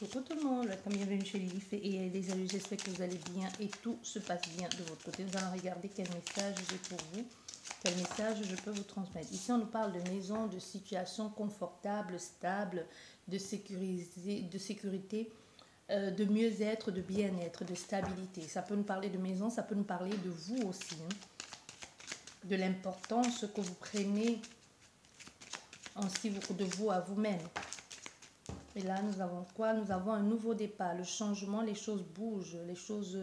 Coucou tout le monde, bienvenue chez Lilith et les amis, j'espère que vous allez bien et tout se passe bien de votre côté. Nous allons regarder quel message j'ai pour vous, quel message je peux vous transmettre. Ici, on nous parle de maison, de situation confortable, stable, de sécurité, de mieux-être, de bien-être, de stabilité. Ça peut nous parler de maison, ça peut nous parler de vous aussi, hein, de l'importance que vous prenez en ce qui vous, de vous à vous-même. Et là, nous avons quoi? Nous avons un nouveau départ, le changement, les choses bougent, les choses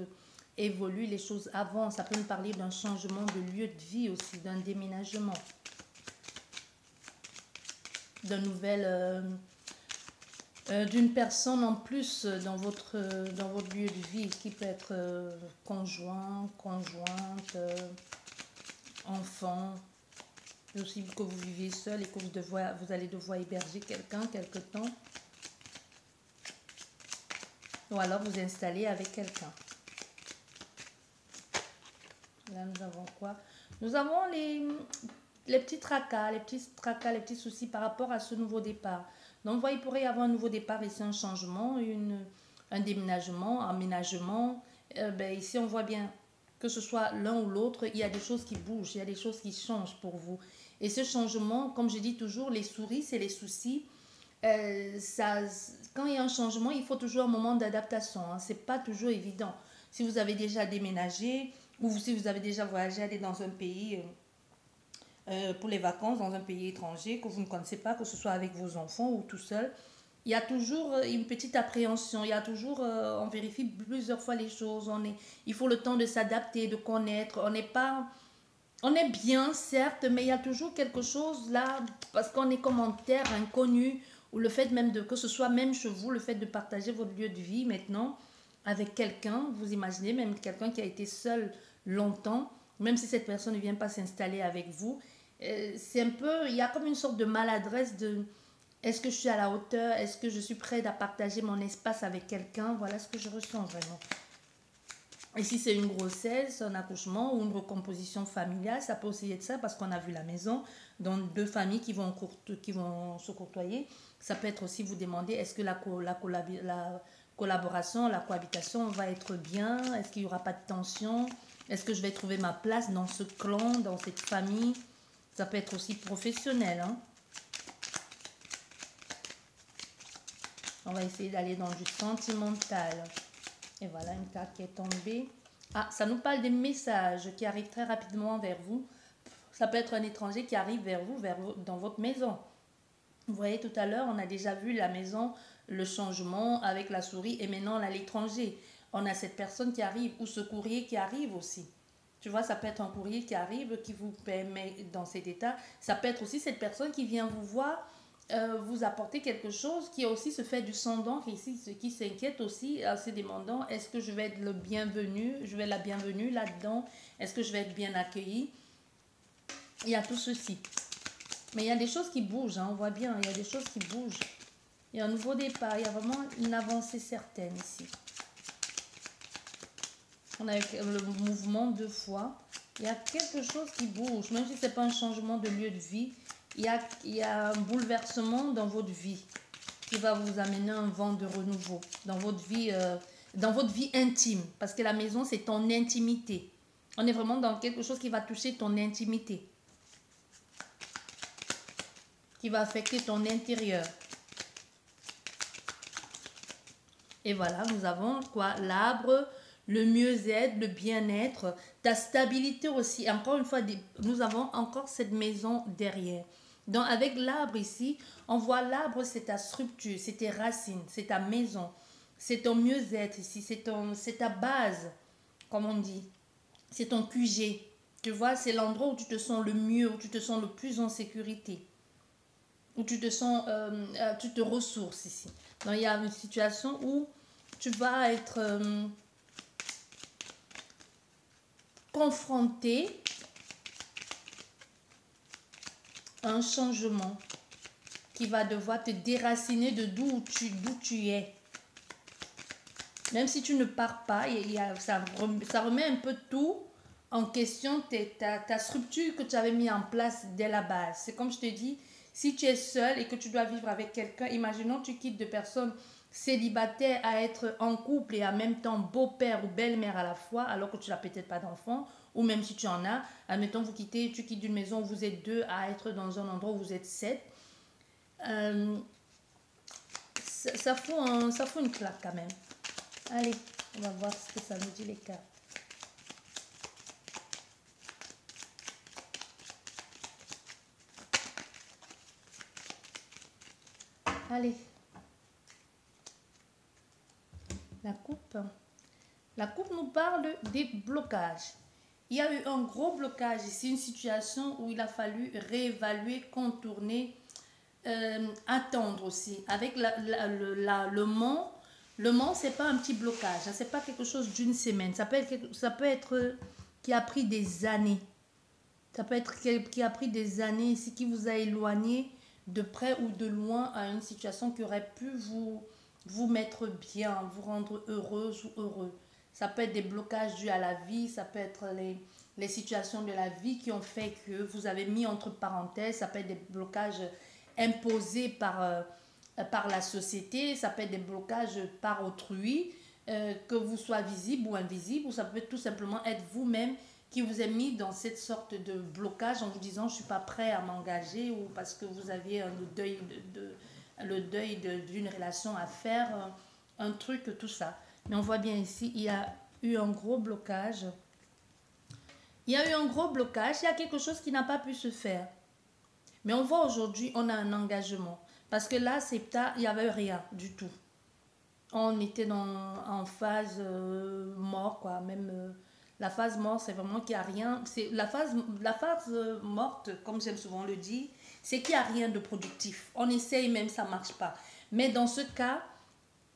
évoluent, les choses avancent. Ça peut nous parler d'un changement de lieu de vie aussi, d'un déménagement, d'un nouvel, d'une personne en plus dans votre lieu de vie, qui peut être conjoint, conjointe, enfant. C'est aussi que vous vivez seul et que vous allez devoir héberger quelqu'un quelque temps. Ou alors vous installer avec quelqu'un. Là, nous avons quoi? Nous avons les petits tracas, les petits soucis par rapport à ce nouveau départ. Donc, vous voyez, il pourrait y avoir un nouveau départ ici, un changement, un déménagement, un aménagement. Ici, on voit bien que ce soit l'un ou l'autre, il y a des choses qui bougent, il y a des choses qui changent pour vous. Et ce changement, comme je dis toujours, les souris, c'est les soucis. Quand il y a un changement, il faut toujours un moment d'adaptation. Hein. Ce n'est pas toujours évident. Si vous avez déjà déménagé ou si vous avez déjà voyagé, aller dans un pays pour les vacances, dans un pays étranger que vous ne connaissez pas, que ce soit avec vos enfants ou tout seul, il y a toujours une petite appréhension. Il y a toujours, on vérifie plusieurs fois les choses. Il faut le temps de s'adapter, de connaître. On est bien, certes, mais il y a toujours quelque chose là, parce qu'on est comme en terre inconnue, ou le fait même que ce soit même chez vous, le fait de partager votre lieu de vie maintenant avec quelqu'un, vous imaginez même quelqu'un qui a été seul longtemps, même si cette personne ne vient pas s'installer avec vous, c'est un peu, il y a comme une sorte de maladresse de est-ce que je suis à la hauteur, est-ce que je suis prête à partager mon espace avec quelqu'un, voilà ce que je ressens vraiment. Et si c'est une grossesse, un accouchement ou une recomposition familiale, ça peut aussi être ça parce qu'on a vu la maison, dans deux familles qui vont se courtoyer. Ça peut être aussi vous demander est-ce que la collaboration, la cohabitation va être bien, est-ce qu'il n'y aura pas de tension, est-ce que je vais trouver ma place dans ce clan, dans cette famille. Ça peut être aussi professionnel. Hein. On va essayer d'aller dans du sentimental. Et voilà une carte qui est tombée. Ah, ça nous parle des messages qui arrivent très rapidement vers vous. Ça peut être un étranger qui arrive vers vous, dans votre maison. Vous voyez, tout à l'heure, on a déjà vu la maison, le changement avec la souris. Et maintenant, on a l'étranger. On a cette personne qui arrive ou ce courrier qui arrive aussi. Tu vois, ça peut être un courrier qui arrive, qui vous permet dans cet état. Ça peut être aussi cette personne qui vient vous voir, vous apporter quelque chose, qui aussi se fait du sondant, qui s'inquiète aussi, en se demandant est-ce que je vais être le bienvenu, je vais être la bienvenue là-dedans, est-ce que je vais être bien accueillie. Il y a tout ceci. Mais il y a des choses qui bougent, hein, on voit bien, il y a des choses qui bougent. Il y a un nouveau départ, il y a vraiment une avancée certaine ici. On a le mouvement deux fois. Il y a quelque chose qui bouge, même si ce n'est pas un changement de lieu de vie. Il y a un bouleversement dans votre vie qui va vous amener un vent de renouveau dans votre vie intime. Parce que la maison, c'est ton intimité. On est vraiment dans quelque chose qui va toucher ton intimité. Qui va affecter ton intérieur. Et voilà, nous avons quoi? L'arbre, le mieux-être, le bien-être, ta stabilité aussi. Encore une fois, nous avons encore cette maison derrière. Donc, avec l'arbre ici, on voit l'arbre, c'est ta structure, c'est tes racines, c'est ta maison, c'est ton mieux-être ici, c'est ta base, comme on dit. C'est ton QG. Tu vois, c'est l'endroit où tu te sens le mieux, où tu te sens le plus en sécurité. Où tu te sens, tu te ressources ici. Donc, il y a une situation où tu vas être confronté à un changement qui va devoir te déraciner de d'où tu es. Même si tu ne pars pas, ça remet un peu tout en question, ta structure que tu avais mis en place dès la base. C'est comme je te dis, Si tu es seul et que tu dois vivre avec quelqu'un, imaginons tu quittes de personnes célibataires à être en couple et en même temps beau-père ou belle-mère à la fois, alors que tu n'as peut-être pas d'enfant, ou même si tu en as, admettons tu quittes d'une maison où vous êtes deux à être dans un endroit où vous êtes sept. Euh, ça fout une claque quand même. Allez, on va voir ce que ça nous dit les cartes. Allez. La coupe. La coupe nous parle des blocages. Il y a eu un gros blocage ici, une situation où il a fallu réévaluer, contourner, attendre aussi. Avec le mont, c'est pas un petit blocage, hein, c'est pas quelque chose d'une semaine. Ça peut être qui a pris des années. Ça peut être qui a pris des années ici, qui vous a éloigné de près ou de loin à une situation qui aurait pu vous mettre bien, vous rendre heureuse ou heureux. Ça peut être des blocages dus à la vie, ça peut être les situations de la vie qui ont fait que vous avez mis entre parenthèses, ça peut être des blocages imposés par la société, ça peut être des blocages par autrui, que vous soyez visible ou invisible, ou ça peut tout simplement être vous-même qui vous a mis dans cette sorte de blocage en vous disant je ne suis pas prêt à m'engager ou parce que vous aviez le deuil d'une relation à faire, un truc, tout ça. Mais on voit bien ici, il y a eu un gros blocage. Il y a eu un gros blocage, il y a quelque chose qui n'a pas pu se faire. Mais on voit aujourd'hui, on a un engagement. Parce que là, il n'y avait rien du tout. On était en phase mort, quoi. Même la phase mort, c'est vraiment qu'il n'y a rien. C'est la phase morte, comme j'aime souvent le dire, c'est qu'il n'y a rien de productif. On essaye même, ça ne marche pas. Mais dans ce cas,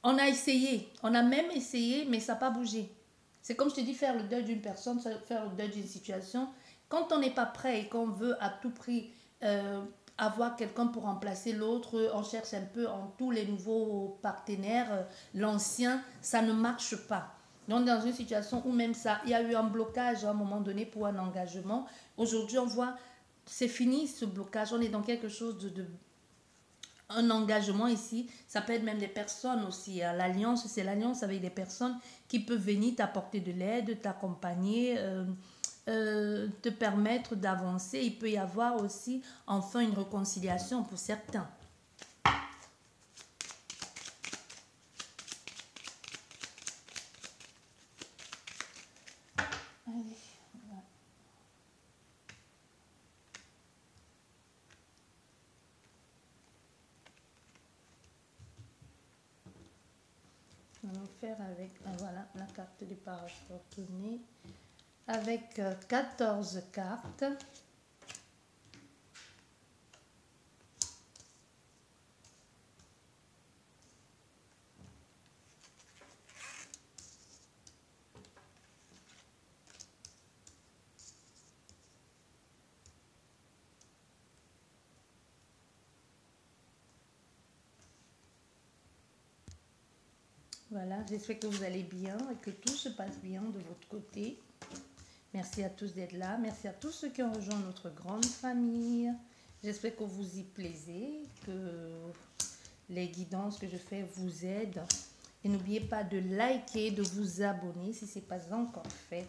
on a essayé. On a même essayé, mais ça n'a pas bougé. C'est comme je te dis, faire le deuil d'une personne, faire le deuil d'une situation. Quand on n'est pas prêt et qu'on veut à tout prix avoir quelqu'un pour remplacer l'autre, on cherche un peu en tous les nouveaux partenaires, l'ancien, ça ne marche pas. Donc dans une situation où même ça, il y a eu un blocage à un moment donné pour un engagement. Aujourd'hui, on voit, c'est fini ce blocage, on est dans quelque chose de un engagement ici, ça peut être même des personnes aussi. L'alliance, c'est l'alliance avec des personnes qui peuvent venir t'apporter de l'aide, t'accompagner, te permettre d'avancer. Il peut y avoir aussi enfin une réconciliation pour certains. Allez, voilà. On va faire avec, voilà, la carte du parasport tournée avec 14 cartes. Voilà, j'espère que vous allez bien et que tout se passe bien de votre côté. Merci à tous d'être là. Merci à tous ceux qui ont rejoint notre grande famille. J'espère que vous y plaisez, que les guidances que je fais vous aident. Et n'oubliez pas de liker, de vous abonner si ce n'est pas encore fait.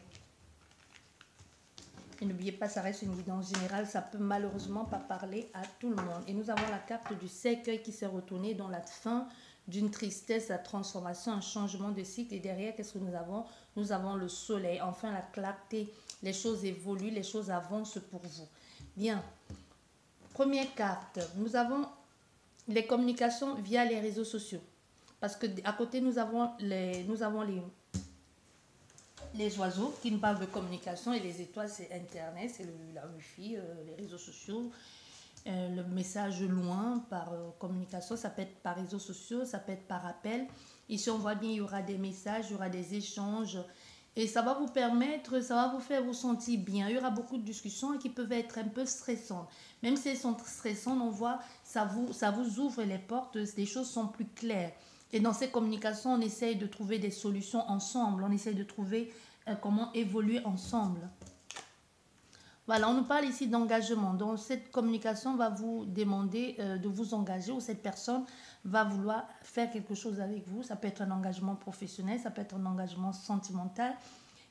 Et n'oubliez pas, ça reste une guidance générale, ça peut malheureusement pas parler à tout le monde. Et nous avons la carte du cercueil qui s'est retournée dans la fin d'une tristesse, la transformation, un changement de cycle. Et derrière, qu'est-ce que nous avons? Nous avons le soleil, enfin la clarté. Les choses évoluent, les choses avancent pour vous. Bien. Première carte, nous avons les communications via les réseaux sociaux. Parce que à côté, nous avons les oiseaux qui nous parlent de communication et les étoiles, c'est Internet, c'est la Wi-Fi, les réseaux sociaux. Le message loin par communication, ça peut être par réseaux sociaux, ça peut être par appel. Ici, on voit bien, il y aura des messages, il y aura des échanges. Et ça va vous permettre, ça va vous faire vous sentir bien. Il y aura beaucoup de discussions qui peuvent être un peu stressantes. Même si elles sont stressantes, on voit, ça vous ouvre les portes, les choses sont plus claires. Et dans ces communications, on essaye de trouver des solutions ensemble. On essaye de trouver comment évoluer ensemble. Voilà, on nous parle ici d'engagement. Donc, cette communication va vous demander de vous engager ou cette personne va vouloir faire quelque chose avec vous. Ça peut être un engagement professionnel, ça peut être un engagement sentimental.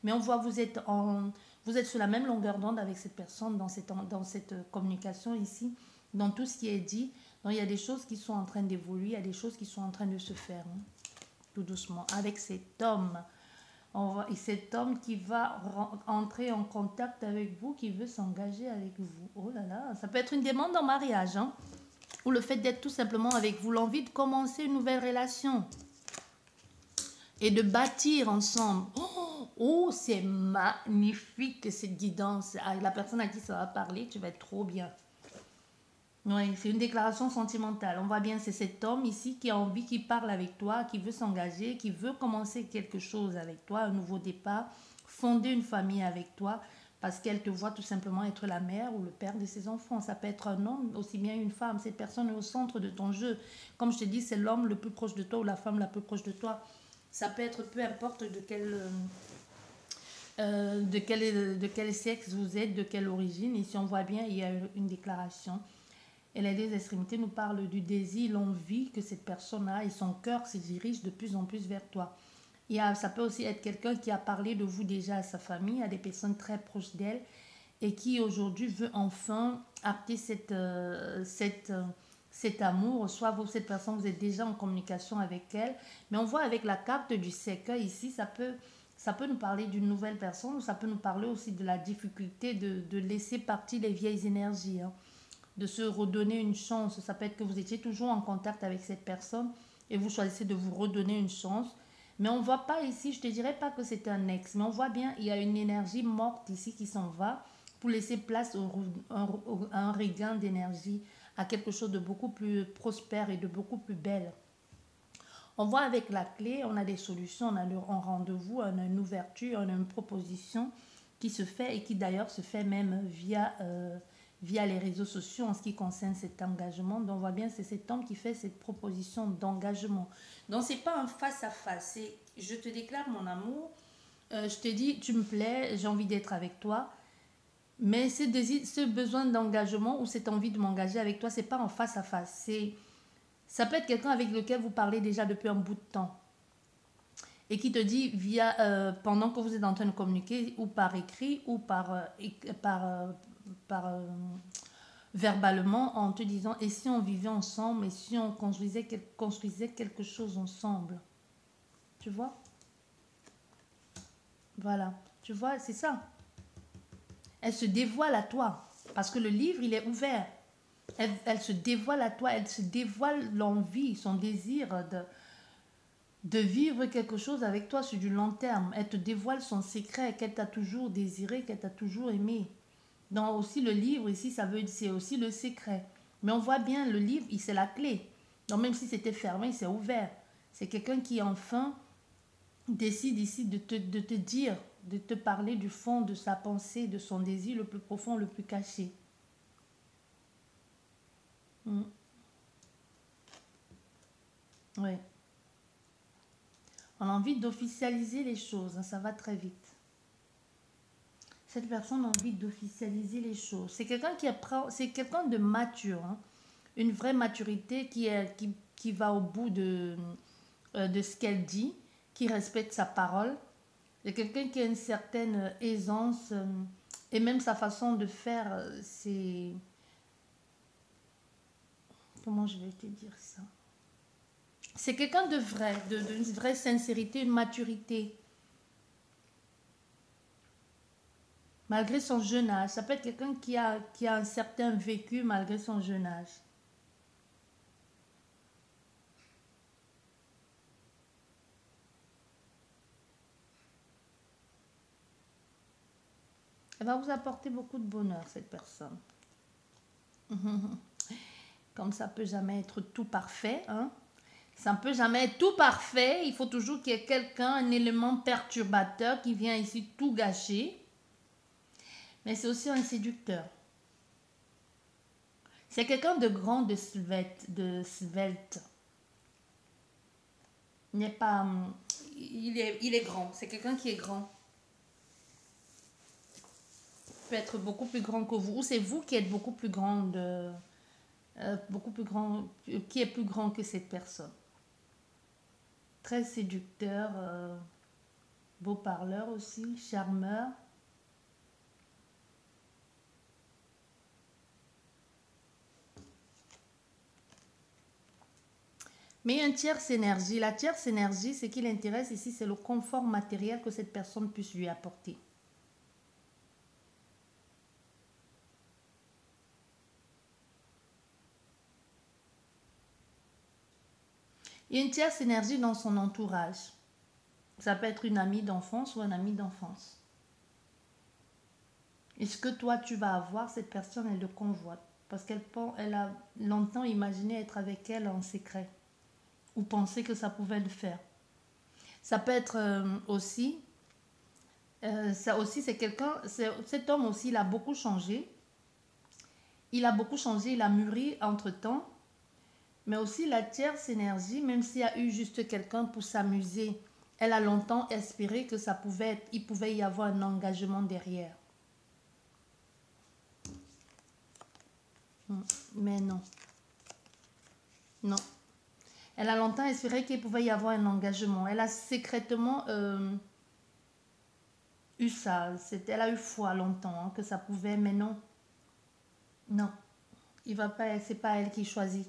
Mais on voit vous êtes sur la même longueur d'onde avec cette personne dans cette communication ici, dans tout ce qui est dit. Donc, il y a des choses qui sont en train d'évoluer, il y a des choses qui sont en train de se faire, hein, tout doucement, avec cet homme. Et cet homme qui va entrer en contact avec vous, qui veut s'engager avec vous. Oh là là, ça peut être une demande en mariage, hein, ou le fait d'être tout simplement avec vous, l'envie de commencer une nouvelle relation et de bâtir ensemble. Oh, c'est magnifique cette guidance. Ah, la personne à qui ça va parler, tu vas être trop bien. Oui, c'est une déclaration sentimentale. On voit bien, c'est cet homme ici qui a envie, qui parle avec toi, qui veut s'engager, qui veut commencer quelque chose avec toi, un nouveau départ, fonder une famille avec toi, parce qu'elle te voit tout simplement être la mère ou le père de ses enfants. Ça peut être un homme, aussi bien une femme. Cette personne est au centre de ton jeu. Comme je te dis, c'est l'homme le plus proche de toi ou la femme la plus proche de toi. Ça peut être peu importe de quel sexe vous êtes, de quelle origine. Ici, on voit bien, il y a une déclaration. Et les deux extrémités nous parlent du désir, l'envie que cette personne a et son cœur se dirige de plus en plus vers toi. Ça peut aussi être quelqu'un qui a parlé de vous déjà à sa famille, à des personnes très proches d'elle et qui aujourd'hui veut enfin acter cet amour. Soit vous, cette personne, vous êtes déjà en communication avec elle. Mais on voit avec la carte du cercueil ici, ça peut nous parler d'une nouvelle personne ou ça peut nous parler aussi de la difficulté de laisser partir les vieilles énergies, hein, de se redonner une chance. Ça peut être que vous étiez toujours en contact avec cette personne et vous choisissez de vous redonner une chance. Mais on ne voit pas ici, je ne te dirais pas que c'est un ex, mais on voit bien, il y a une énergie morte ici qui s'en va pour laisser place à un regain d'énergie, à quelque chose de beaucoup plus prospère et de beaucoup plus belle. On voit avec la clé, on a des solutions, on a un rendez-vous, on a une ouverture, on a une proposition qui se fait et qui d'ailleurs se fait même via les réseaux sociaux en ce qui concerne cet engagement. Donc on voit bien, c'est cet homme qui fait cette proposition d'engagement. Donc c'est pas un face-à-face, c'est je te déclare mon amour, je te dis tu me plais, j'ai envie d'être avec toi. Mais ce besoin d'engagement ou cette envie de m'engager avec toi, c'est pas en face-à-face. Ça peut être quelqu'un avec lequel vous parlez déjà depuis un bout de temps et qui te dit pendant que vous êtes en train de communiquer ou par écrit ou par, par verbalement en te disant et si on vivait ensemble et si on construisait quelque chose ensemble. Tu vois? Voilà. Tu vois, c'est ça. Elle se dévoile à toi parce que le livre, il est ouvert. Elle se dévoile à toi, elle se dévoile l'envie, son désir de vivre quelque chose avec toi sur du long terme. Elle te dévoile son secret qu'elle t'a toujours désiré, qu'elle t'a toujours aimé. Donc aussi le livre ici, c'est aussi le secret. Mais on voit bien le livre, c'est la clé. Donc même si c'était fermé, c'est ouvert. C'est quelqu'un qui enfin décide ici de te dire, de te parler du fond de sa pensée, de son désir le plus profond, le plus caché. Mm. Oui. On a envie d'officialiser les choses, hein, ça va très vite. Cette personne a envie d'officialiser les choses. C'est quelqu'un de mature, hein, une vraie maturité qui va au bout de ce qu'elle dit, qui respecte sa parole. C'est quelqu'un qui a une certaine aisance et même sa façon de faire, c'est... Comment je vais te dire ça? C'est quelqu'un de vrai, d'une vraie sincérité, une maturité. Malgré son jeune âge. Ça peut être quelqu'un qui a un certain vécu malgré son jeune âge. Elle va vous apporter beaucoup de bonheur, cette personne. Comme ça peut jamais être tout parfait, hein? Ça ne peut jamais être tout parfait. Il faut toujours qu'il y ait quelqu'un, un élément perturbateur qui vient ici tout gâcher. Mais c'est aussi un séducteur. C'est quelqu'un de grand, de svelte. Il n'est pas... il est grand. C'est quelqu'un qui est grand. peut être beaucoup plus grand que vous, ou c'est vous qui êtes beaucoup plus grande, beaucoup plus grand, qui est plus grand que cette personne. Très séducteur, beau parleur aussi, charmeur. Mais une tierce énergie, la tierce énergie, ce qui l'intéresse ici, c'est le confort matériel que cette personne puisse lui apporter. Il y a une tierce énergie dans son entourage. Ça peut être une amie d'enfance ou un ami d'enfance. Est-ce que toi, tu vas avoir cette personne, elle le convoite? Parce elle a longtemps imaginé être avec elle en secret. Ou penser que ça pouvait le faire. Ça peut être aussi... ça aussi, c'est quelqu'un... Cet homme aussi, il a beaucoup changé. Il a beaucoup changé, il a mûri entre-temps. Mais aussi la tierce énergie, même s'il y a eu juste quelqu'un pour s'amuser, elle a longtemps espéré que ça pouvait être, il pouvait y avoir un engagement derrière. Mais non. Non. Elle a longtemps espéré qu'il pouvait y avoir un engagement. Elle a secrètement eu ça. Elle a eu foi longtemps hein, que ça pouvait, mais non. Non. Il va pas, c'est pas elle qui choisit.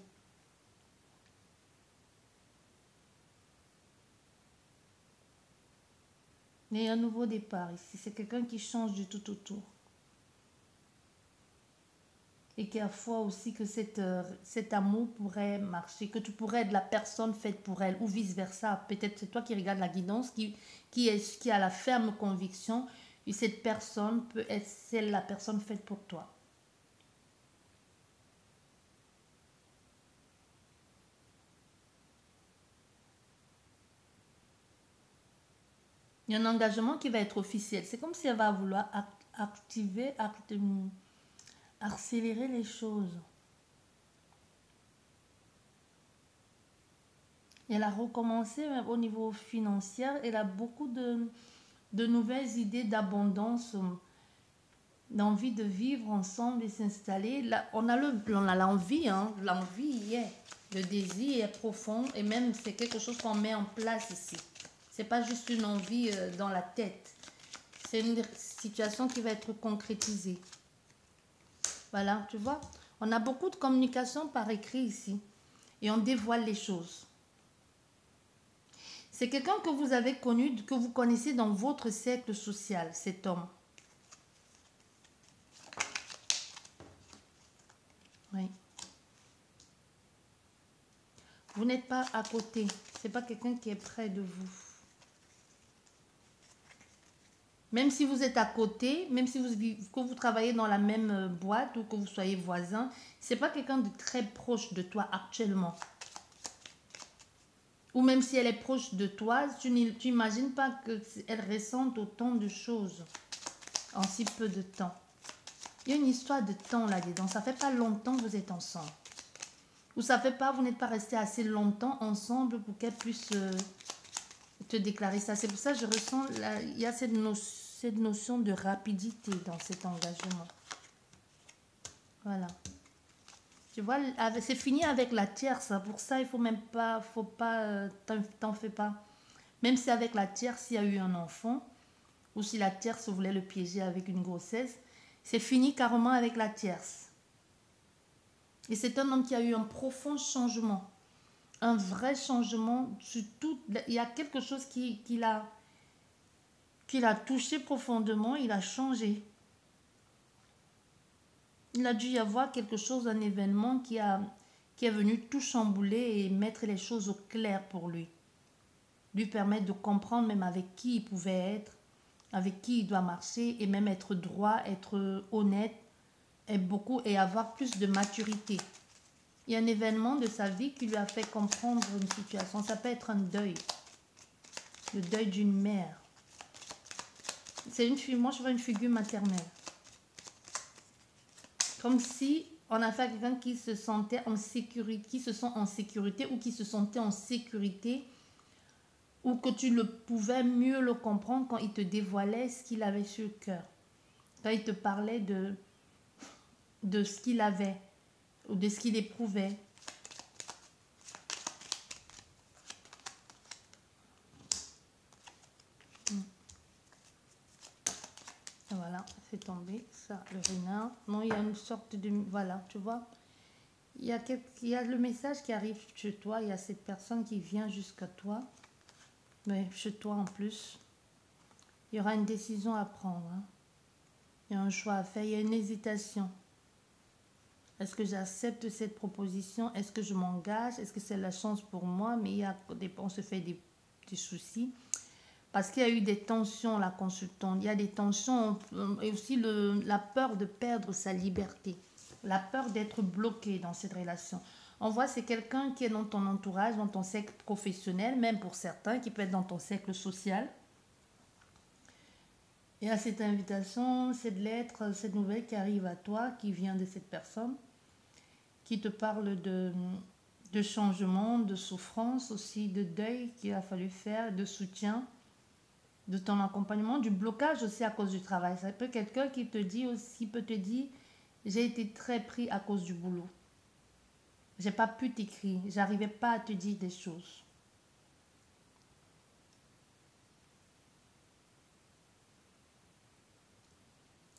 Il y a un nouveau départ ici. C'est quelqu'un qui change du tout autour. Et qui a foi aussi que cet amour pourrait marcher, que tu pourrais être la personne faite pour elle, ou vice-versa. Peut-être c'est toi qui regardes la guidance, qui a la ferme conviction que cette personne peut être celle, la personne faite pour toi. Il y a un engagement qui va être officiel. C'est comme si elle va vouloir accélérer les choses. Et elle a recommencé au niveau financier. Elle a beaucoup de nouvelles idées d'abondance, d'envie de vivre ensemble et s'installer. On a l'envie, hein, l'envie y est. Le désir est profond et même c'est quelque chose qu'on met en place ici. C'est pas juste une envie dans la tête. C'est une situation qui va être concrétisée. Voilà, tu vois. On a beaucoup de communication par écrit ici. Et on dévoile les choses. C'est quelqu'un que vous avez connu, que vous connaissez dans votre cercle social, cet homme. Oui. Vous n'êtes pas à côté. C'est pas quelqu'un qui est près de vous. Même si vous êtes à côté, même si que vous travaillez dans la même boîte ou que vous soyez voisin, c'est pas quelqu'un de très proche de toi actuellement. Ou même si elle est proche de toi, tu n'imagines pas qu'elle ressente autant de choses en si peu de temps. Il y a une histoire de temps là-dedans. Ça fait pas longtemps que vous êtes ensemble. Ou ça fait pas, vous n'êtes pas resté assez longtemps ensemble pour qu'elle puisse te déclarer ça. C'est pour ça que je ressens, là, il y a cette notion de rapidité dans cet engagement. Voilà. Tu vois, c'est fini avec la tierce. Pour ça, il faut même pas, t'en fais pas. Même si avec la tierce, il y a eu un enfant, ou si la tierce voulait le piéger avec une grossesse, c'est fini carrément avec la tierce. Et c'est un homme qui a eu un profond changement. Un vrai changement. Il y a quelque chose qui l'a touché profondément. Il a changé. Il a dû y avoir quelque chose, un événement qui est venu tout chambouler et mettre les choses au clair pour lui. Lui permettre de comprendre même avec qui il pouvait être, avec qui il doit marcher et même être droit, être honnête et avoir plus de maturité. Il y a un événement de sa vie qui lui a fait comprendre une situation. Ça peut être un deuil. Le deuil d'une mère. Moi, je vois une figure maternelle. Comme si on a fait à quelqu'un qui se sentait en sécurité, qui se sent en sécurité ou qui se sentait en sécurité, ou que tu pouvais mieux le comprendre quand il te dévoilait ce qu'il avait sur le cœur. Quand il te parlait de ce qu'il avait ou de ce qu'il éprouvait. Voilà, c'est tombé, ça, le renard. Non, il y a une sorte de... Voilà, tu vois. Il y a le message qui arrive chez toi, il y a cette personne qui vient jusqu'à toi. Mais chez toi en plus, il y aura une décision à prendre. Hein. Il y a un choix à faire, il y a une hésitation. Est-ce que j'accepte cette proposition? Est-ce que je m'engage? Est-ce que c'est la chance pour moi? Mais il y a on se fait des soucis. Parce qu'il y a eu des tensions, la consultante. Il y a des tensions et aussi la peur de perdre sa liberté. La peur d'être bloqué dans cette relation. On voit c'est quelqu'un qui est dans ton entourage, dans ton cercle professionnel, même pour certains, qui peut être dans ton cercle social. Et à cette invitation, cette lettre, cette nouvelle qui arrive à toi, qui vient de cette personne, qui te parle de changement, de souffrance aussi, de deuil qu'il a fallu faire, de soutien, de ton accompagnement, du blocage aussi à cause du travail. Ça peut être quelqu'un qui te dit aussi, peut te dire, j'ai été très pris à cause du boulot. J'ai pas pu t'écrire, j'arrivais pas à te dire des choses.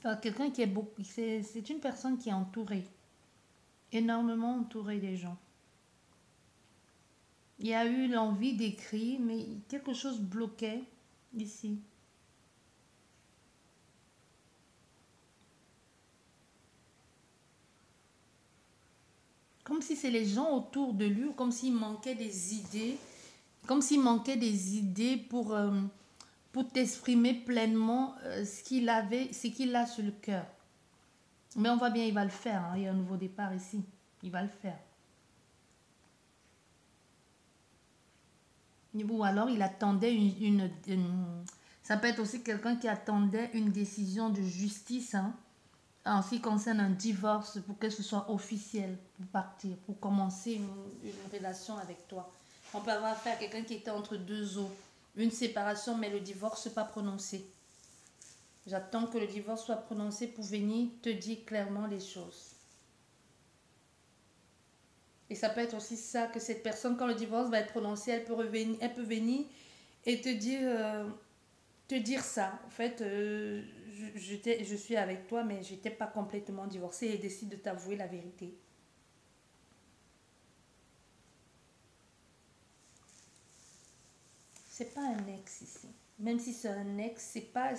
Alors, quelqu'un qui est beaucoup, c'est une personne qui est entourée, énormément entourée des gens. Il y a eu l'envie d'écrire, mais quelque chose bloquait ici. Comme si c'est les gens autour de lui, ou comme s'il manquait des idées, comme s'il manquait des idées pour t'exprimer pleinement ce qu'il avait, ce qu'il a sur le cœur. Mais on voit bien, il va le faire. Hein. Il y a un nouveau départ ici. Il va le faire. Ou alors il attendait ça peut être aussi quelqu'un qui attendait une décision de justice hein, en ce qui concerne un divorce pour que ce soit officiel, pour partir, pour commencer une relation avec toi. On peut avoir affaire à quelqu'un qui était entre deux eaux. Une séparation, mais le divorce pas prononcé. J'attends que le divorce soit prononcé pour venir te dire clairement les choses. Et ça peut être aussi ça, que cette personne, quand le divorce va être prononcé, elle peut venir et te dire ça. En fait, je suis avec toi, mais je n'étais pas complètement divorcée et décide de t'avouer la vérité. C'est pas un ex ici. Même si c'est un ex, c'est pas,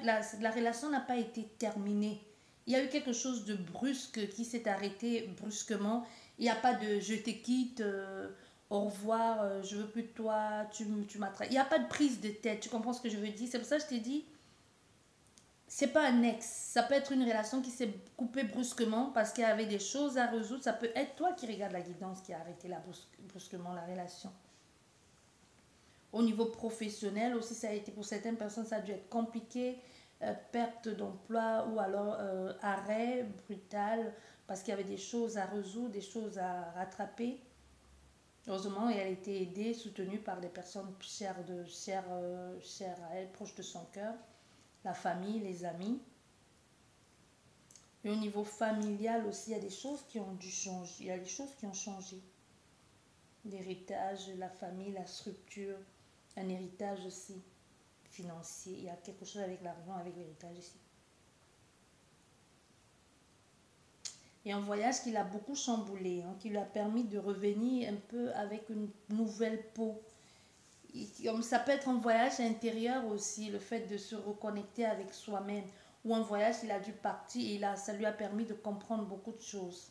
la relation n'a pas été terminée. Il y a eu quelque chose de brusque qui s'est arrêté brusquement. Il n'y a pas de je te quitte, au revoir, je veux plus de toi, tu m'as trahi. Il n'y a pas de prise de tête, tu comprends ce que je veux dire? C'est pour ça que je t'ai dit, c'est pas un ex. Ça peut être une relation qui s'est coupée brusquement parce qu'il y avait des choses à résoudre. Ça peut être toi qui regarde la guidance qui a arrêté brusquement la relation. Au niveau professionnel aussi, ça a été pour certaines personnes, ça a dû être compliqué, perte d'emploi ou alors arrêt brutal parce qu'il y avait des choses à résoudre, des choses à rattraper. Heureusement, elle a été aidée, soutenue par des personnes chères à elle, proches de son cœur, la famille, les amis. Et au niveau familial aussi, il y a des choses qui ont dû changer, il y a des choses qui ont changé. L'héritage, la famille, la structure, un héritage aussi financier. Il y a quelque chose avec l'argent, avec l'héritage ici. Et un voyage qui l'a beaucoup chamboulé, hein, qui lui a permis de revenir un peu avec une nouvelle peau. Ça peut être un voyage intérieur aussi, le fait de se reconnecter avec soi-même. Ou un voyage, il a dû partir et ça lui a permis de comprendre beaucoup de choses.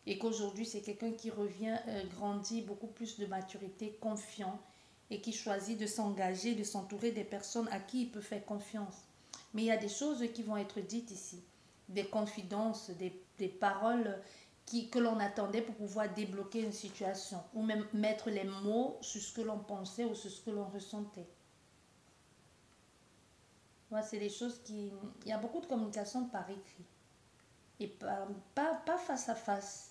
Et qu'aujourd'hui, c'est quelqu'un qui revient grandi, beaucoup plus de maturité, confiant, et qui choisit de s'engager, de s'entourer des personnes à qui il peut faire confiance. Mais il y a des choses qui vont être dites ici, des confidences, des paroles que l'on attendait pour pouvoir débloquer une situation, ou même mettre les mots sur ce que l'on pensait ou sur ce que l'on ressentait. Moi, c'est des choses qui... Il y a beaucoup de communication par écrit, et pas face à face.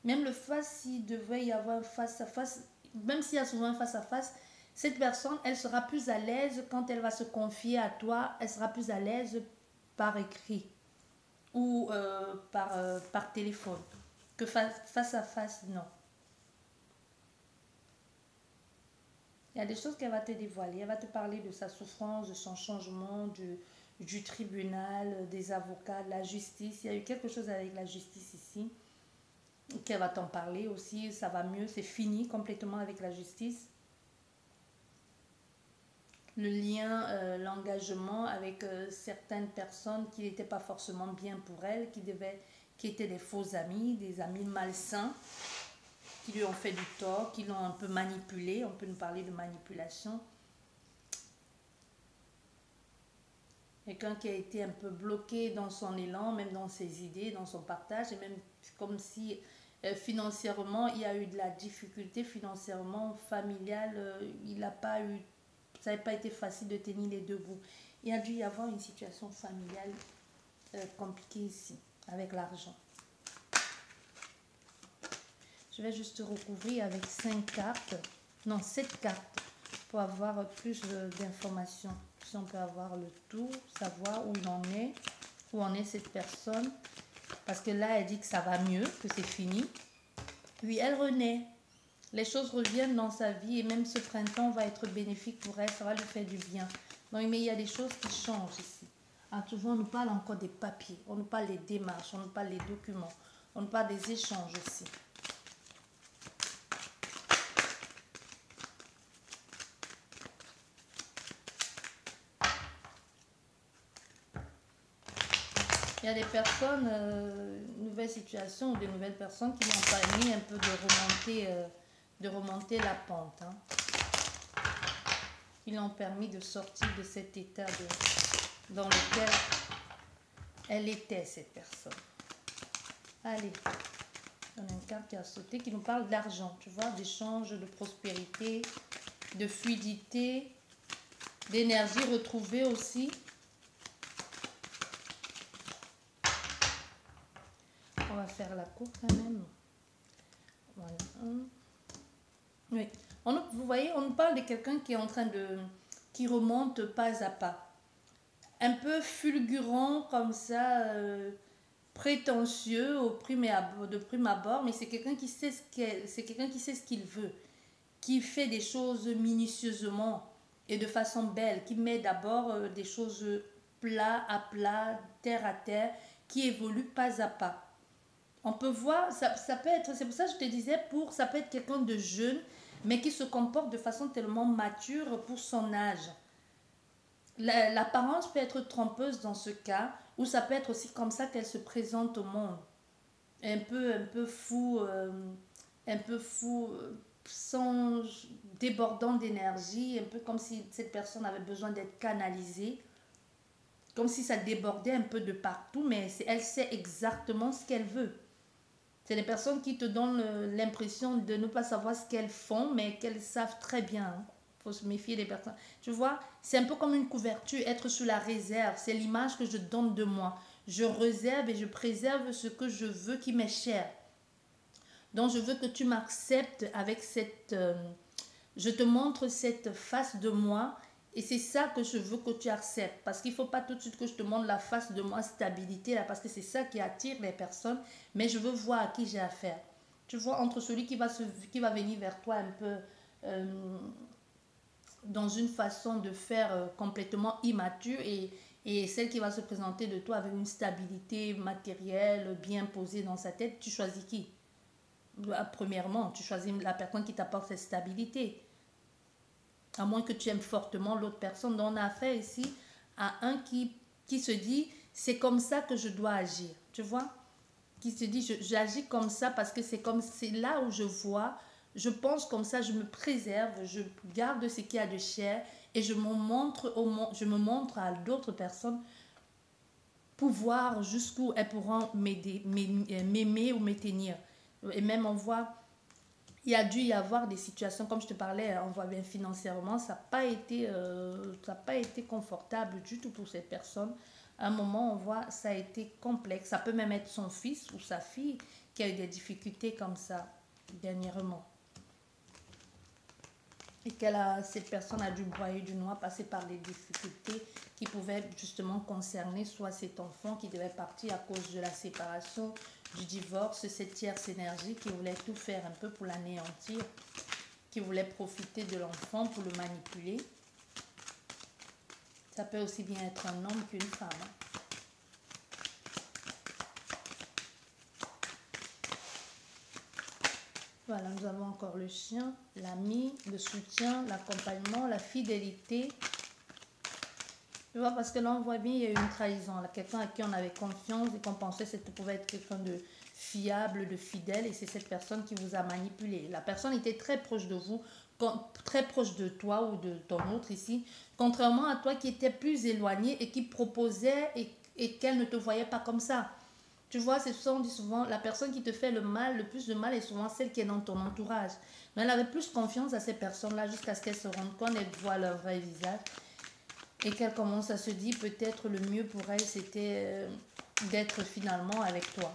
Même le face, s'il devait y avoir un face à face, même s'il y a souvent un face à face, cette personne, elle sera plus à l'aise quand elle va se confier à toi, elle sera plus à l'aise par écrit ou par téléphone. Que face à face, non. Il y a des choses qu'elle va te dévoiler. Elle va te parler de sa souffrance, de son changement, du tribunal, des avocats, de la justice. Il y a eu quelque chose avec la justice ici qu'elle va t'en parler aussi. Ça va mieux, c'est fini complètement avec la justice. Le lien, l'engagement avec certaines personnes qui n'étaient pas forcément bien pour elle, qui étaient des faux amis, des amis malsains, qui lui ont fait du tort, qui l'ont un peu manipulé. On peut nous parler de manipulation. Quelqu'un qui a été un peu bloqué dans son élan, même dans ses idées, dans son partage, et même comme si financièrement, il y a eu de la difficulté financièrement, familiale, il n'a pas eu, ça n'a pas été facile de tenir les deux bouts. Il a dû y avoir une situation familiale compliquée ici, avec l'argent. Je vais juste recouvrir avec 5 cartes, non 7 cartes, pour avoir plus d'informations. Si on peut avoir le tout, savoir où en est cette personne. Parce que là, elle dit que ça va mieux, que c'est fini. Puis elle renaît. Les choses reviennent dans sa vie et même ce printemps va être bénéfique pour elle, ça va lui faire du bien. Donc, mais il y a des choses qui changent ici. Ah, souvent, on nous parle encore des papiers, on nous parle des démarches, on nous parle des documents, on nous parle des échanges aussi. Il y a des personnes, nouvelles situations ou des nouvelles personnes qui m'ont permis un peu de remonter la pente. Hein. Qui l'ont permis de sortir de cet état dans lequel elle était, cette personne. Allez, on a une carte qui a sauté qui nous parle d'argent, tu vois, d'échange, de prospérité, de fluidité, d'énergie retrouvée aussi. On va faire la cour quand même. Voilà. Oui. Vous voyez, on nous parle de quelqu'un qui est en train qui remonte pas à pas. Un peu fulgurant comme ça, prétentieux de prime abord, mais c'est quelqu'un qui sait ce qu'il veut, qui fait des choses minutieusement et de façon belle, qui met d'abord des choses plat à plat, terre à terre, qui évolue pas à pas. On peut voir, ça peut être, c'est pour ça que je te disais, ça peut être quelqu'un de jeune, mais qui se comporte de façon tellement mature pour son âge. L'apparence peut être trompeuse dans ce cas, ou ça peut être aussi comme ça qu'elle se présente au monde. Un peu fou, sans débordant d'énergie, un peu comme si cette personne avait besoin d'être canalisée, comme si ça débordait un peu de partout, mais elle sait exactement ce qu'elle veut. C'est des personnes qui te donnent l'impression de ne pas savoir ce qu'elles font, mais qu'elles savent très bien. Il faut se méfier des personnes. Tu vois, c'est un peu comme une couverture, être sous la réserve. C'est l'image que je donne de moi. Je réserve et je préserve ce que je veux qui m'est cher. Donc, je veux que tu m'acceptes avec je te montre cette face de moi. Et c'est ça que je veux que tu acceptes. Parce qu'il ne faut pas tout de suite que je te montre la face de moi, stabilité, là, parce que c'est ça qui attire les personnes. Mais je veux voir à qui j'ai affaire. Tu vois, entre celui qui va venir vers toi un peu dans une façon de faire complètement immature et celle qui va se présenter de toi avec une stabilité matérielle bien posée dans sa tête, tu choisis qui? Premièrement, tu choisis la personne qui t'apporte cette stabilité. À moins que tu aimes fortement l'autre personne. Donc on a affaire ici à un qui se dit, c'est comme ça que je dois agir. Tu vois? Qui se dit, j'agis comme ça parce que c'est là où je vois, je pense comme ça, je me préserve, je garde ce qu'il y a de cher et je me montre à d'autres personnes pour voir jusqu'où elles pourront m'aimer ou m'éteindre. Et même on voit... Il y a dû y avoir des situations, comme je te parlais, on voit bien financièrement, ça n'a pas été confortable du tout pour cette personne. À un moment, on voit, ça a été complexe. Ça peut même être son fils ou sa fille qui a eu des difficultés comme ça dernièrement. et cette personne a dû broyer du noir, passer par des difficultés qui pouvaient justement concerner soit cet enfant qui devait partir à cause de la séparation, du divorce, cette tierce énergie qui voulait tout faire un peu pour l'anéantir, qui voulait profiter de l'enfant pour le manipuler. Ça peut aussi bien être un homme qu'une femme. Voilà, nous avons encore le chien, l'ami, le soutien, l'accompagnement, la fidélité. Tu vois, parce que là, on voit bien, il y a eu une trahison. Quelqu'un à qui on avait confiance et qu'on pensait que ça pouvait être quelqu'un de fiable, de fidèle, et c'est cette personne qui vous a manipulé. La personne était très proche de vous, très proche de toi ou de ton autre ici, contrairement à toi qui était plus éloigné et qui proposait et qu'elle ne te voyait pas comme ça. Tu vois, c'est ça, on dit souvent, la personne qui te fait le mal, le plus de mal est souvent celle qui est dans ton entourage. Mais elle avait plus confiance à ces personnes-là jusqu'à ce qu'elles se rendent compte et voient leur vrai visage. Et qu'elle commence à se dire peut-être le mieux pour elle, c'était d'être finalement avec toi.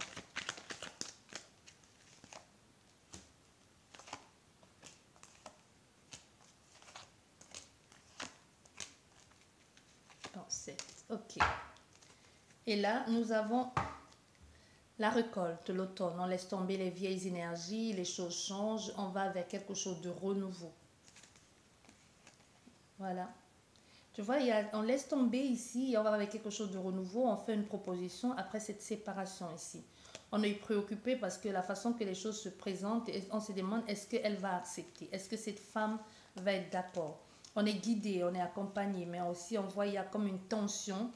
Bon, 7. Ok. Et là, nous avons la récolte, l'automne. On laisse tomber les vieilles énergies, les choses changent, on va vers quelque chose de renouveau. Voilà. Tu vois, on laisse tomber ici et on va avec quelque chose de renouveau. On fait une proposition après cette séparation ici. On est préoccupé parce que la façon que les choses se présentent, on se demande est-ce qu'elle va accepter? Est-ce que cette femme va être d'accord? On est guidé, on est accompagné, mais aussi on voit il y a comme une tension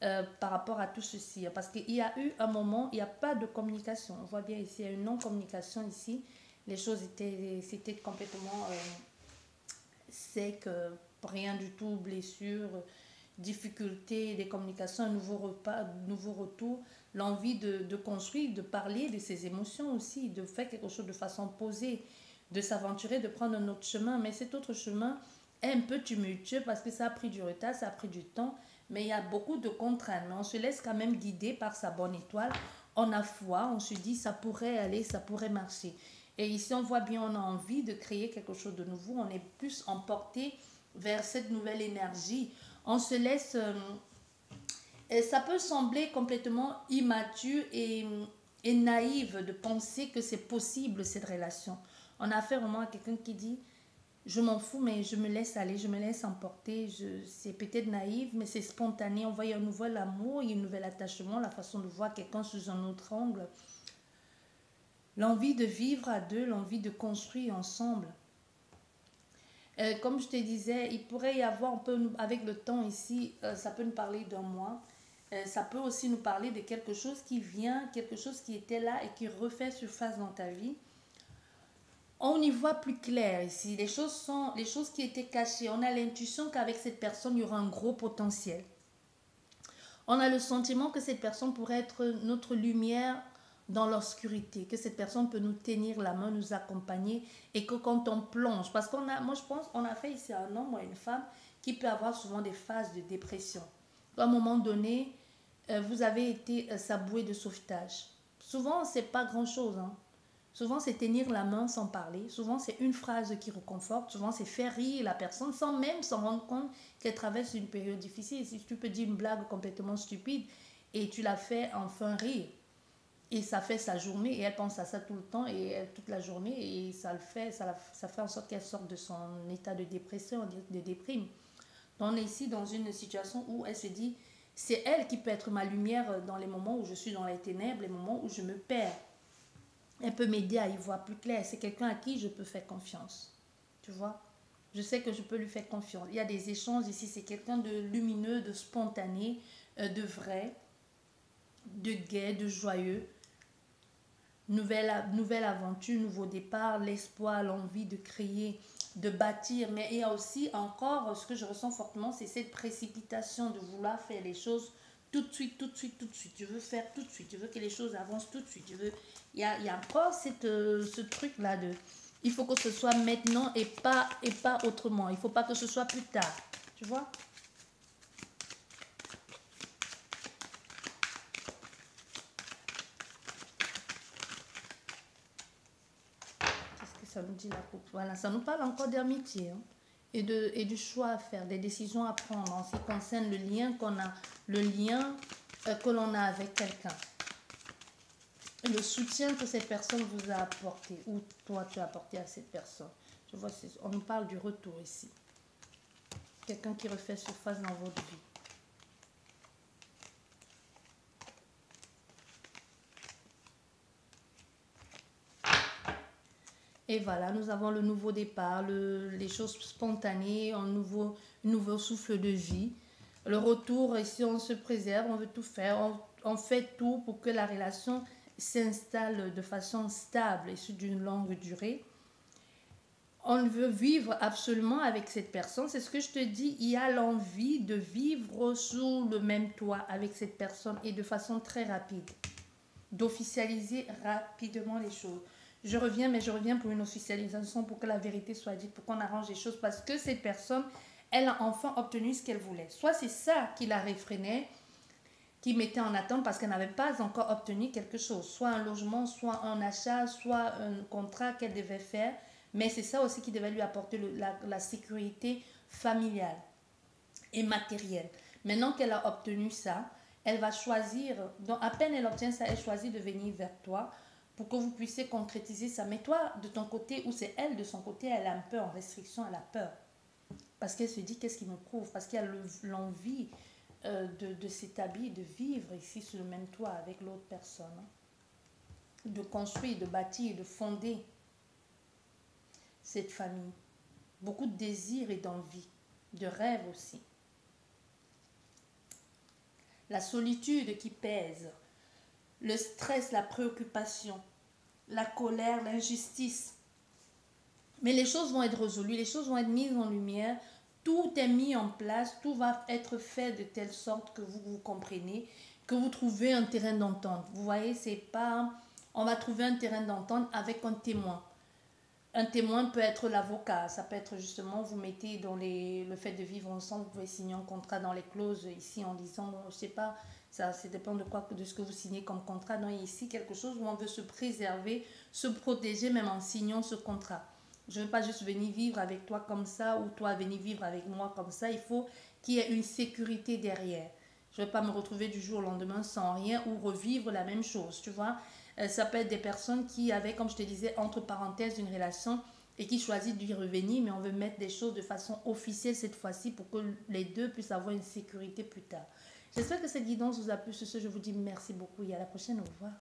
par rapport à tout ceci. Parce qu'il y a eu un moment, il n'y a pas de communication. On voit bien ici, il y a une non-communication ici. Les choses c'était complètement sec, rien du tout, blessure, difficulté des communications, un nouveau repas, nouveau retour, l'envie de construire, de parler de ses émotions aussi, de faire quelque chose de façon posée, de s'aventurer, de prendre un autre chemin. Mais cet autre chemin est un peu tumultueux parce que ça a pris du retard, ça a pris du temps, mais il y a beaucoup de contraintes. Mais on se laisse quand même guider par sa bonne étoile. On a foi, on se dit ça pourrait aller, ça pourrait marcher. Et ici, on voit bien, on a envie de créer quelque chose de nouveau. On est plus emporté vers cette nouvelle énergie. On se laisse... et ça peut sembler complètement immature et naïve de penser que c'est possible, cette relation. On a affaire vraiment à quelqu'un qui dit, je m'en fous, mais je me laisse aller, je me laisse emporter. C'est peut-être naïf, mais c'est spontané. On voit un nouvel amour, il y a un nouvel attachement, la façon de voir quelqu'un sous un autre angle. L'envie de vivre à deux, l'envie de construire ensemble. Comme je te disais, il pourrait y avoir, avec le temps ici, ça peut nous parler d'un mois. Ça peut aussi nous parler de quelque chose qui vient, quelque chose qui était là et qui refait surface dans ta vie. On y voit plus clair ici. Les choses qui étaient cachées. On a l'intuition qu'avec cette personne, il y aura un gros potentiel. On a le sentiment que cette personne pourrait être notre lumière dans l'obscurité, que cette personne peut nous tenir la main, nous accompagner et que quand on plonge, parce moi je pense, on a fait ici un homme ou une femme qui peut avoir souvent des phases de dépression. À un moment donné, vous avez été sa bouée de sauvetage. Souvent, c'est pas grand-chose, hein. Souvent, c'est tenir la main sans parler. Souvent, c'est une phrase qui réconforte. Souvent, c'est faire rire la personne sans même s'en rendre compte qu'elle traverse une période difficile. Si tu peux dire une blague complètement stupide et tu la fais enfin rire, et ça fait sa journée, et elle pense à ça tout le temps, et toute la journée, et ça fait en sorte qu'elle sorte de son état de dépression, de déprime. Donc, on est ici dans une situation où elle se dit, c'est elle qui peut être ma lumière dans les moments où je suis dans les ténèbres, les moments où je me perds. Elle peut m'aider à y voir plus clair. C'est quelqu'un à qui je peux faire confiance. Tu vois? Je sais que je peux lui faire confiance. Il y a des échanges ici. C'est quelqu'un de lumineux, de spontané, de vrai, de gai, de joyeux. Nouvelle aventure, nouveau départ, l'espoir, l'envie de créer, de bâtir. Mais il y a aussi encore, ce que je ressens fortement, c'est cette précipitation de vouloir faire les choses tout de suite, tout de suite, tout de suite. Tu veux faire tout de suite. Tu veux que les choses avancent tout de suite. Il y a encore ce truc-là de... Il faut que ce soit maintenant et pas autrement. Il ne faut pas que ce soit plus tard. Tu vois? Qu'est-ce que ça nous dit la coupe? Voilà, ça nous parle encore d'amitié. Hein. et du choix à faire, des décisions à prendre en ce qui concerne le lien qu'on a, le lien que l'on a avec quelqu'un. Le soutien que cette personne vous a apporté, ou toi tu as apporté à cette personne. Je vois, on nous parle du retour ici. Quelqu'un qui refait surface dans votre vie. Et voilà, nous avons le nouveau départ, les choses spontanées, un nouveau souffle de vie. Le retour, ici on se préserve, on veut tout faire, on fait tout pour que la relation s'installe de façon stable et sur d'une longue durée. On veut vivre absolument avec cette personne. C'est ce que je te dis, il y a l'envie de vivre sous le même toit avec cette personne et de façon très rapide. D'officialiser rapidement les choses. Je reviens, mais je reviens pour une officialisation, pour que la vérité soit dite, pour qu'on arrange les choses, parce que cette personne, elle a enfin obtenu ce qu'elle voulait. Soit c'est ça qui la réfrénait, qui mettait en attente parce qu'elle n'avait pas encore obtenu quelque chose, soit un logement, soit un achat, soit un contrat qu'elle devait faire, mais c'est ça aussi qui devait lui apporter la sécurité familiale et matérielle. Maintenant qu'elle a obtenu ça, elle va choisir, donc à peine elle obtient ça, elle choisit de venir vers toi pour que vous puissiez concrétiser ça. Mais toi, de ton côté, ou c'est elle de son côté, elle est un peu en restriction, elle a peur. Parce qu'elle se dit, qu'est-ce qui me prouve? Parce qu'il y a l'envie de s'établir, de vivre ici sur le même toit avec l'autre personne. De construire, de bâtir, de fonder cette famille. Beaucoup de désir et d'envie, de rêve aussi. La solitude qui pèse, le stress, la préoccupation, la colère, l'injustice. Mais les choses vont être résolues, les choses vont être mises en lumière, tout est mis en place, tout va être fait de telle sorte que vous comprenez, que vous trouvez un terrain d'entente. Vous voyez, c'est pas... On va trouver un terrain d'entente avec un témoin. Un témoin peut être l'avocat, ça peut être justement, vous mettez dans le fait de vivre ensemble, vous pouvez signer un contrat dans les clauses ici en disant, je sais pas, ça dépend de ce que vous signez comme contrat. Donc ici, quelque chose où on veut se préserver, se protéger même en signant ce contrat. Je ne veux pas juste venir vivre avec toi comme ça ou toi venir vivre avec moi comme ça. Il faut qu'il y ait une sécurité derrière. Je ne veux pas me retrouver du jour au lendemain sans rien ou revivre la même chose, tu vois. Ça peut être des personnes qui avaient, comme je te disais, entre parenthèses, une relation et qui choisissent d'y revenir, mais on veut mettre des choses de façon officielle cette fois-ci pour que les deux puissent avoir une sécurité plus tard. J'espère que cette guidance vous a plu. Sur ce, je vous dis merci beaucoup et à la prochaine. Au revoir.